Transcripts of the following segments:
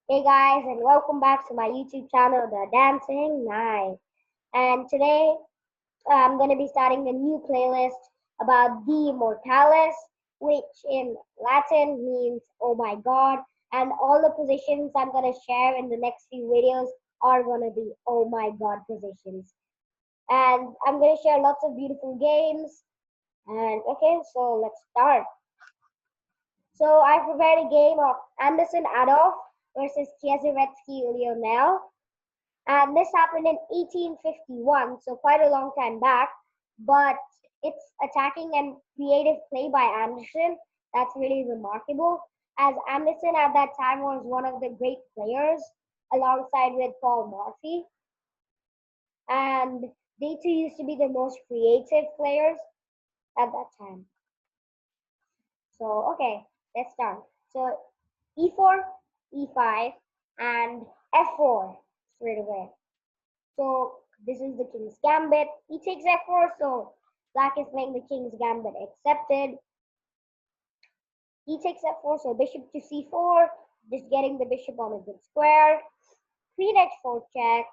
Hey guys, and welcome back to my YouTube channel, The Dancing Knight. And today I'm going to be starting a new playlist about the Immortales, which in Latin means oh my god. And all the positions I'm going to share in the next few videos are going to be oh my god positions. And I'm going to share lots of beautiful games. And okay, so let's start. So I prepared a game of Anderssen Adolf versus Kieseritzky Lionel. And this happened in 1851, so quite a long time back. But it's attacking and creative play by Anderssen. That's really remarkable, as Anderssen at that time was one of the great players alongside with Paul Morphy. And they two used to be the most creative players at that time. So, okay, let's start. So, e4, e5, and f4 straight away. So this is the king's gambit. He takes f4, so black is playing the king's gambit accepted. He takes f4, so bishop to c4, just getting the bishop on a good square. Queen h4 check,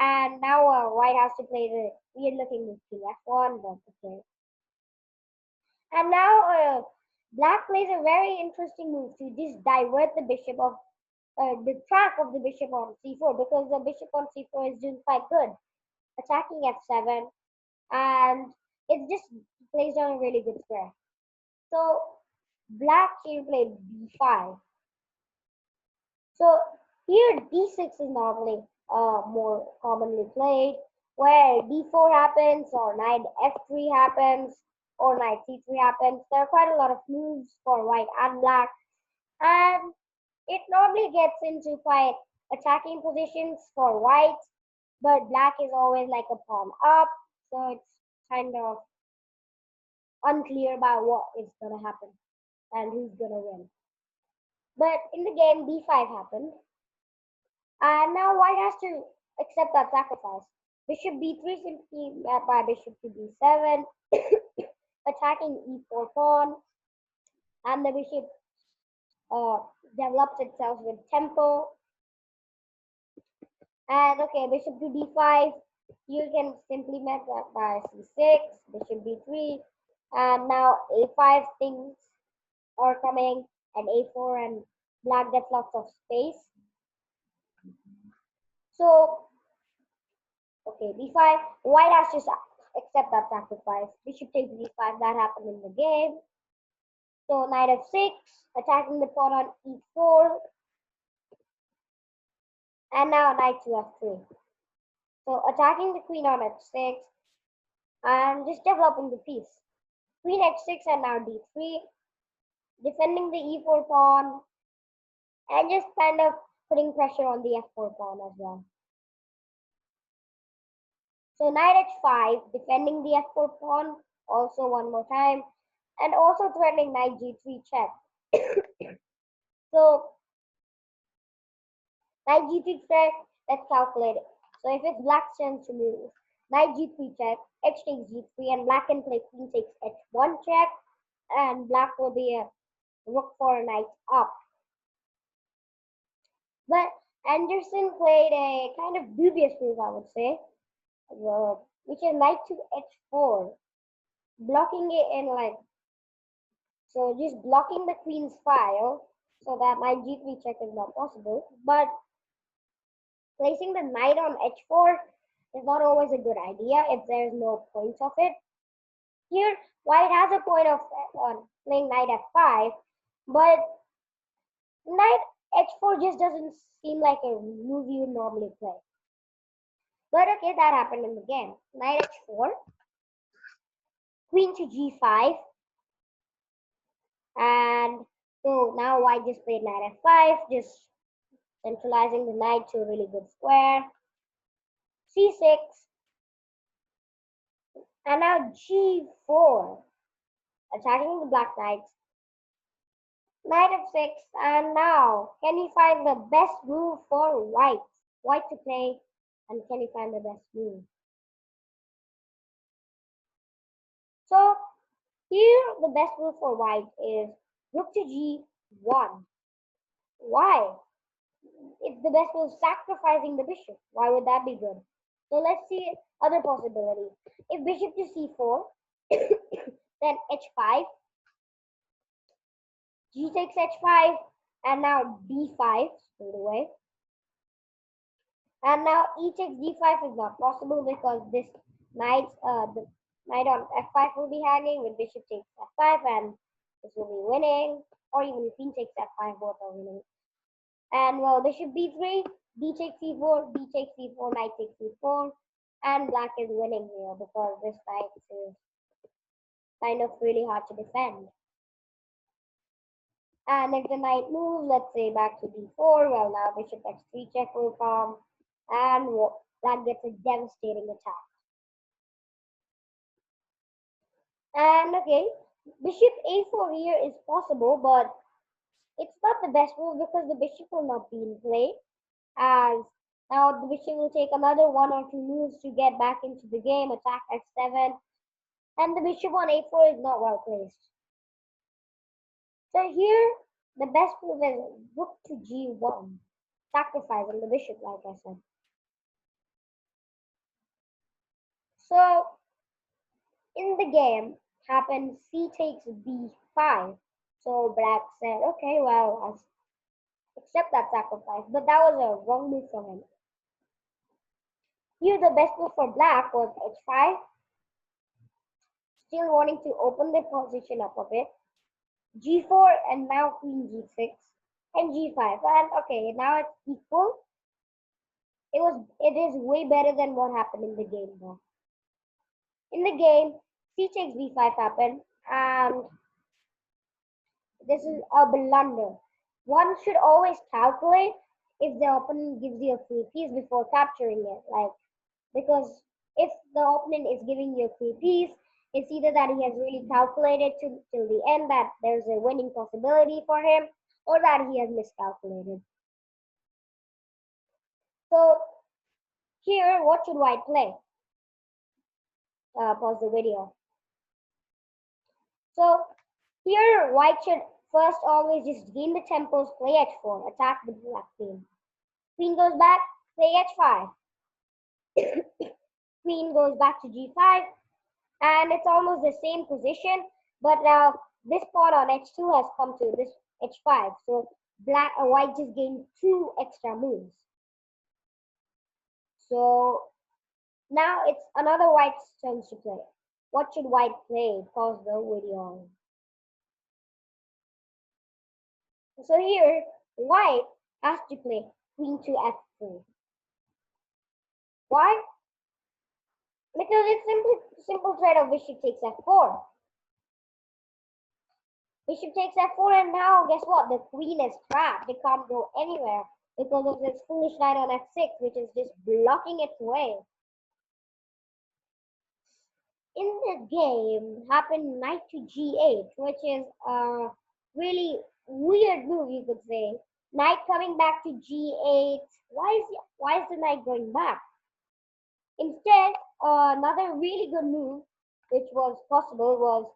and now white has to play the weird-looking king f1, but okay. And now black plays a very interesting move to just divert the bishop of the track of the bishop on c4, because the bishop on c4 is doing quite good, attacking f7, and it just plays down a really good square. So black here played b5. So here d6 is normally more commonly played, where d4 happens, or knight f3 happens, or knight c3 happens. There are quite a lot of moves for white and black, and it normally gets into quite attacking positions for white, but black is always like a pawn up, so it's kind of unclear about what is going to happen and who's going to win. But in the game, b5 happened, and now white has to accept that sacrifice. Bishop b3 simply met by bishop to b7, attacking e4 pawn, and the bishop uh, develops itself with tempo. And okay, bishop to d5, you can simply met by c6, bishop b3, and now a5 things are coming, and a4, and black gets lots of space. So, okay, b5, white has to accept that sacrifice. Bishop takes d5, that happened in the game. So, knight f6, attacking the pawn on e4, and now knight to f3. So, attacking the queen on h6, and just developing the piece. Queen h6 and now d3, defending the e4 pawn, and just kind of putting pressure on the f4 pawn as well. So knight h5, defending the f4 pawn, also one more time, and also threatening knight g3 check. So knight g3 check, let's calculate it. So if it's black's turn to move, knight g3 check, h takes g3, and black can play queen takes h1 check, and black will be a rook for a knight up. But Anderssen played a kind of dubious move, I would say, which is knight to h4, blocking it in like, so just blocking the queen's file so that knight g3 check is not possible. But placing the knight on h4 is not always a good idea if there is no point of it. Here, white has a point of playing knight f5, but knight h4 just doesn't seem like a move you normally play. But okay, that happened in the game. Knight h4, queen to g5, and so now white just played knight f5, just centralizing the knight to a really good square. c6, and now g4, attacking the black knights. Knight f6, and now can you find the best move for white? White to play, and can you find the best move? So here the best move for white is rook to g1. Why? it's the best move sacrificing the bishop. Why would that be good? So let's see other possibility. If bishop to c4, then h5, g takes h5, and now d5 straight away. And now e takes d5 is not possible because this the knight on f5 will be hanging when bishop takes f5, and this will be winning. Or even queen takes f5, both are winning. And well, bishop b3, d takes c4, b takes c4, knight takes c4, and black is winning here because this knight is kind of really hard to defend. And if the knight moves, let's say back to d4, well, now bishop x3 check will come, and black gets a devastating attack. And okay, bishop a4 here is possible, but it's not the best move because the bishop will not be in play, as now the bishop will take another one or two moves to get back into the game, attack f7, and the bishop on a4 is not well placed. So here, the best move is rook to g1, sacrificing the bishop, like I said. So in the game, happened c takes b5. So black said, okay, well, I'll accept that sacrifice. But that was a wrong move from him. Here, the best move for black was h5, still wanting to open the position up a bit. g4, and now queen g6, and g5. And okay, now it's equal. It is way better than what happened in the game though. In the game, c takes b5 happened, and this is a blunder. One should always calculate if the opponent gives you a free piece before capturing it. Because if the opponent is giving you a free piece, it's either that he has really calculated till the end that there's a winning possibility for him, or that he has miscalculated. So here, what should white play? Pause the video. So here, white should first always just gain the tempos, play h4, attack the black queen. Queen goes back, play h5. Queen goes back to g5, and it's almost the same position, but now this pawn on h2 has come to this h5. So white just gained 2 extra moves. So now it's another white's turn to play. What should white play? Pause the video. So here, white has to play queen to f3. Why? Because it's simple threat of bishop takes f4. Bishop takes f4, and now guess what? The queen is trapped. It can't go anywhere because of this foolish knight on f6, which is just blocking its way. In the game, happened knight to g8, which is a really weird move, you could say. Knight coming back to g8. Why is the knight going back? Instead, another really good move, which was possible, was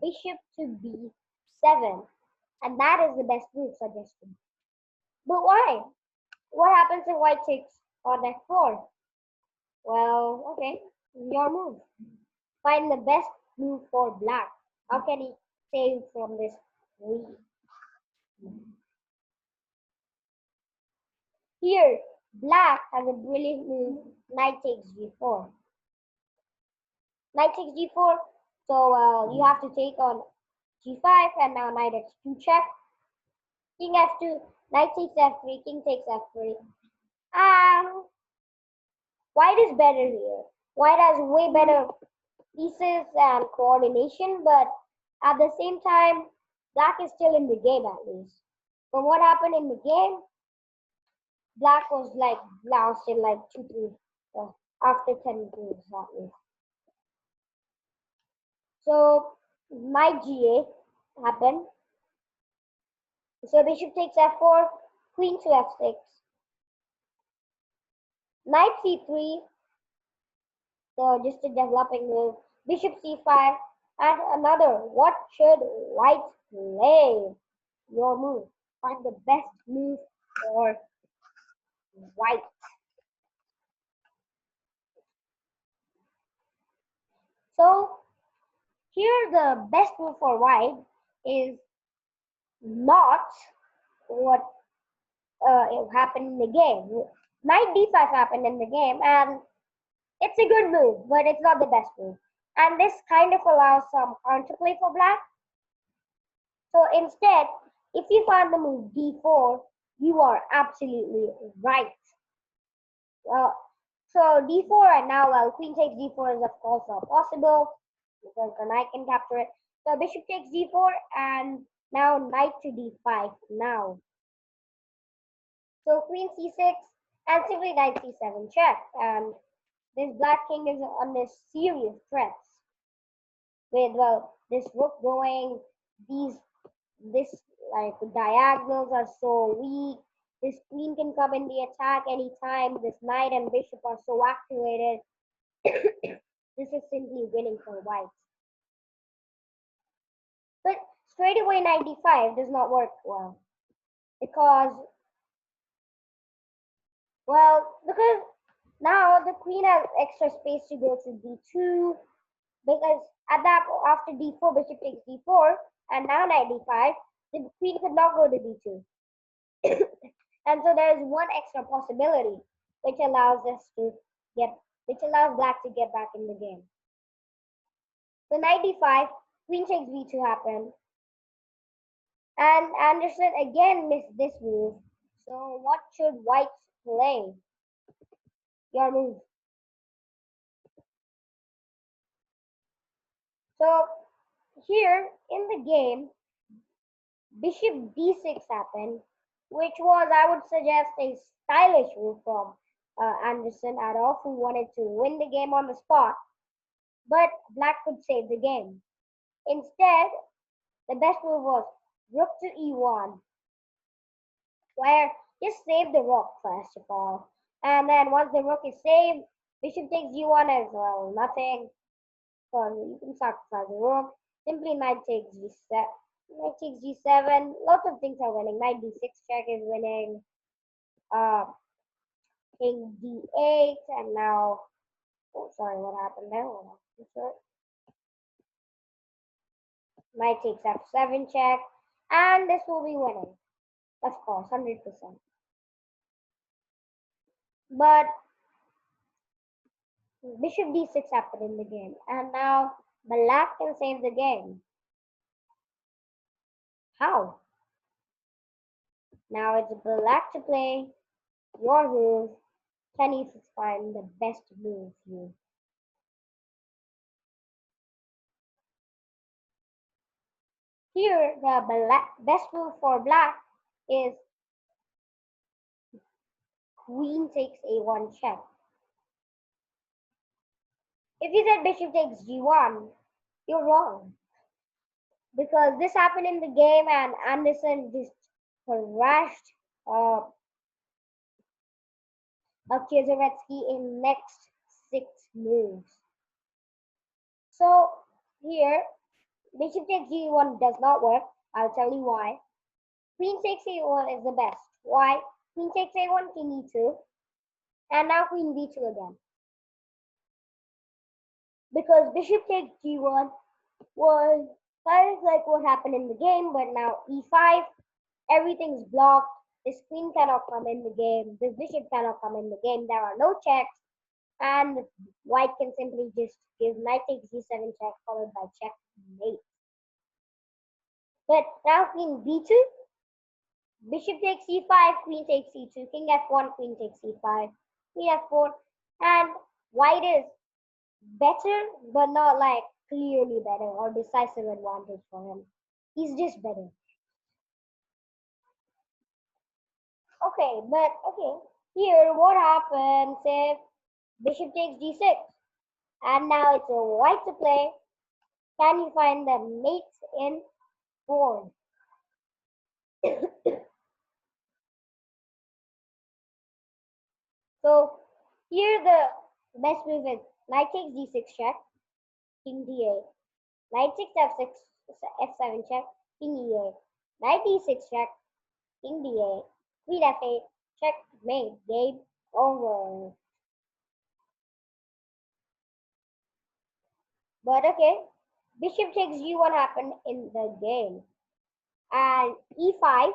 bishop to b7, and that is the best move suggested. But why? What happens if white takes on f4? Well, okay, your move. Find the best move for black. How can he save from this lead? Here, black has a brilliant move, knight takes g4. Knight takes g4, so you have to take on g5, and now knight x2 check. King f2, knight takes f3, king takes f3. White is better here. White has way better pieces and coordination, but at the same time, black is still in the game at least. But what happened in the game? Black was like lost in like 2-3 after 10 moves at least. So knight g8 happened. So bishop takes f4, queen to f6, knight c3. So just a developing move. Bishop c5, and another. What should white play? Your move. Find the best move for the best move for white is not what happened in the game. Knight d5 happened in the game, and it's a good move, but it's not the best move. And this kind of allows some counterplay for black. So instead, if you find the move d4, you are absolutely right. So d4 and now, well, queen takes d4 is of course not possible because the knight can capture it. So bishop takes d4 and now knight to d5 now. So queen c6 and simply knight c7 check. And this black king is under serious threats with, well, this rook going, this like diagonals are so weak. This queen can come in the attack anytime. This knight and bishop are so activated. This is simply winning for white. But straight away knight d5 does not work well because, because now the queen has extra space to go to d2 because at that after d4 bishop takes d4 and now knight d5 the queen could not go to d2. And so there is one extra possibility which allows black to get back in the game. So knight d5, queen takes b2 happened. And Anderssen again missed this move. So what should white play? Your move. So here in the game, bishop d6 happened, which was, I would suggest, a stylish move from Anderssen Adolf, who wanted to win the game on the spot. But black could save the game. Instead, the best move was rook to e1, where just save the rook first of all. And then once the rook is saved, bishop takes g1 as well, nothing. So you can sacrifice the rook. Simply knight takes g7. Knight takes g7. Lots of things are winning. Knight d6 check is winning. King d8, and now, oh sorry, what happened there? Knight takes f7 check, and this will be winning, of course, 100%. But bishop d6 happened in the game, and now black can save the game. How? Now it's black to play your move. Can you find the best move here? Here, the best move for black is queen takes a1 check. If you said bishop takes g1, you're wrong. Because this happened in the game and Anderssen just crashed Kieseritzky in next 6 moves. So here, bishop takes g1 does not work. I'll tell you why. Queen takes a1 is the best. Why? Queen takes a1, king e2, and now queen b2 again. Because bishop takes g1 was kind of like what happened in the game, but now e5, everything's blocked. This queen cannot come in the game. This bishop cannot come in the game. There are no checks. And white can simply just give knight takes g7 check followed by checkmate. But now queen b2, bishop takes e5, queen takes e2, king f1, queen takes e5, queen f4, and white is better, but not like clearly better or decisive advantage for him. He's just better. Okay, here what happens if bishop takes d6 and now it's a white to play? Can you find the mates in board? So here the best move is knight takes d6 check, king d8, knight takes f6, f7 check, king e8, knight d6 check, king d8, queen f8, checkmate, game over. But okay, Bishop takes g1 happened in the game. And e5,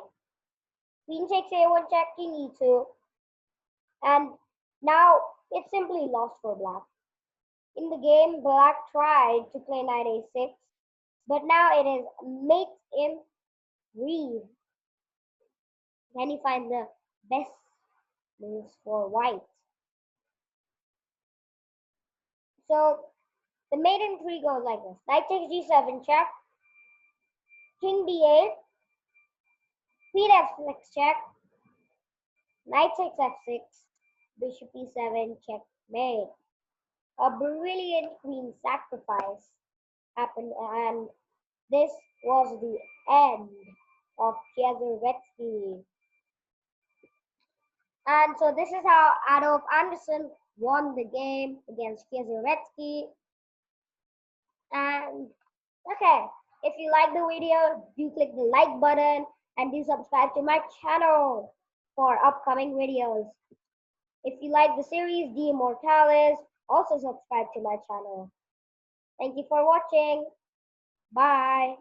queen takes a1 check, king e2, and now it's simply lost for black. In the game, black tried to play knight a6, but now it is mate in read. Can you find the best moves for white? So the mate in 3 goes like this. Knight takes g7 check, king d8, queen f6 check, knight takes f6, bishop e7, checkmate. A brilliant queen sacrifice happened, and this was the end of Kieseritzky. And so this is how Adolf Anderssen won the game against Kieseritzky. And okay, if you like the video, do click the like button and do subscribe to my channel for upcoming videos. If you like the series The Immortales, also subscribe to my channel. Thank you for watching. Bye.